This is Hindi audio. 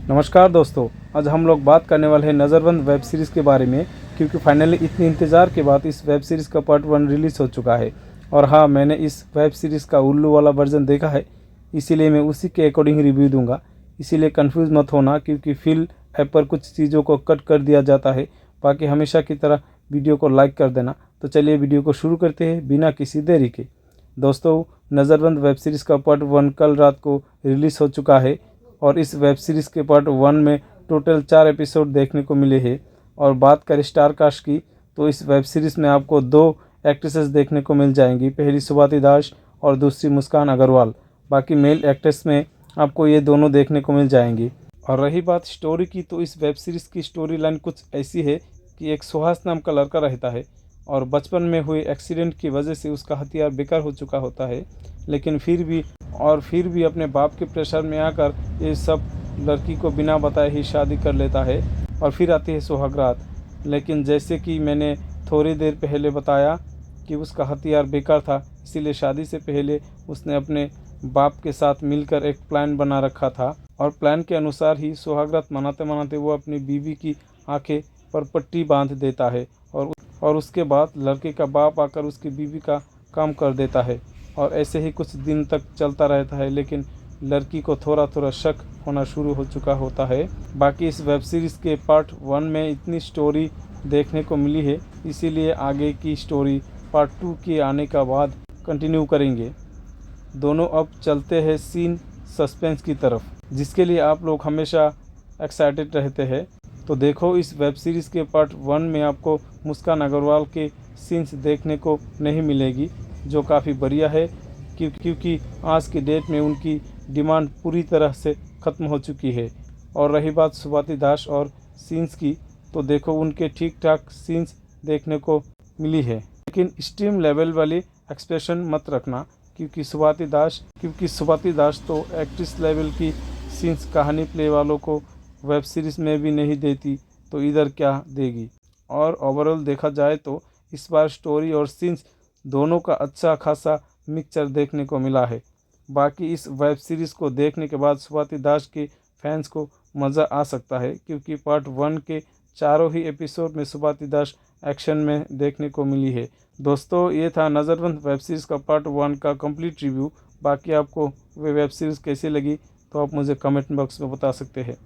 नमस्कार दोस्तों, आज हम लोग बात करने वाले हैं नज़रबंद वेब सीरीज़ के बारे में, क्योंकि फाइनली इतनी इंतज़ार के बाद इस वेब सीरीज़ का पार्ट 1 रिलीज़ हो चुका है। और हाँ, मैंने इस वेब सीरीज़ का उल्लू वाला वर्जन देखा है, इसीलिए मैं उसी के अकॉर्डिंग रिव्यू दूंगा। इसीलिए कंफ्यूज मत होना, क्योंकि फिल ऐप पर कुछ चीज़ों को कट कर दिया जाता है। बाकी हमेशा की तरह वीडियो को लाइक कर देना। तो चलिए वीडियो को शुरू करते हैं बिना किसी देरी के। दोस्तों, नज़रबंद वेब सीरीज़ का पार्ट 1 कल रात को रिलीज़ हो चुका है और इस वेब सीरीज़ के पार्ट 1 में टोटल 4 एपिसोड देखने को मिले हैं। और बात करें स्टार कास्ट की, तो इस वेब सीरीज़ में आपको 2 एक्ट्रेसेस देखने को मिल जाएंगी, पहली स्वाति दास और दूसरी मुस्कान अग्रवाल। बाकी मेल एक्ट्रेस में आपको ये दोनों देखने को मिल जाएंगी। और रही बात स्टोरी की, तो इस वेब सीरीज़ की स्टोरी लाइन कुछ ऐसी है कि एक सुहास नाम का लड़का रहता है और बचपन में हुए एक्सीडेंट की वजह से उसका हथियार बेकार हो चुका होता है, लेकिन फिर भी अपने बाप के प्रेशर में आकर ये सब लड़की को बिना बताए ही शादी कर लेता है। और फिर आती है सुहागरात। लेकिन जैसे कि मैंने थोड़ी देर पहले बताया कि उसका हथियार बेकार था, इसीलिए शादी से पहले उसने अपने बाप के साथ मिलकर एक प्लान बना रखा था और प्लान के अनुसार ही सुहागरात मनाते मनाते वो अपनी बीवी की आंखें पर पट्टी बांध देता है और उसके बाद लड़के का बाप आकर उसकी बीवी का काम कर देता है। और ऐसे ही कुछ दिन तक चलता रहता है, लेकिन लड़की को थोड़ा थोड़ा शक होना शुरू हो चुका होता है। बाकी इस वेब सीरीज़ के पार्ट 1 में इतनी स्टोरी देखने को मिली है, इसीलिए आगे की स्टोरी पार्ट 2 के आने का बाद कंटिन्यू करेंगे। दोनों अब चलते हैं सीन सस्पेंस की तरफ, जिसके लिए आप लोग हमेशा एक्साइटेड रहते हैं। तो देखो, इस वेब सीरीज़ के पार्ट 1 में आपको मुस्कान अग्रवाल के सीन्स देखने को नहीं मिलेगी, जो काफ़ी बढ़िया है, क्योंकि आज की डेट में उनकी डिमांड पूरी तरह से ख़त्म हो चुकी है। और रही बात स्वाति दास और सीन्स की, तो देखो उनके ठीक ठाक सीन्स देखने को मिली है, लेकिन स्ट्रीम लेवल वाली एक्सप्रेशन मत रखना, क्योंकि स्वाति दास तो एक्ट्रेस लेवल की सीन्स कहानी प्ले वालों को वेब सीरीज़ में भी नहीं देती, तो इधर क्या देगी। और ओवरऑल देखा जाए तो इस बार स्टोरी और सीन्स दोनों का अच्छा खासा मिक्सचर देखने को मिला है। बाकी इस वेब सीरीज़ को देखने के बाद स्वाति दास के फैंस को मज़ा आ सकता है, क्योंकि पार्ट 1 के चारों ही एपिसोड में स्वाति दास एक्शन में देखने को मिली है। दोस्तों, ये था नज़रबंद वेब सीरीज़ का पार्ट 1 का कंप्लीट रिव्यू। बाकी आपको वे वेब सीरीज़ कैसी लगी, तो आप मुझे कमेंट बॉक्स में बता सकते हैं।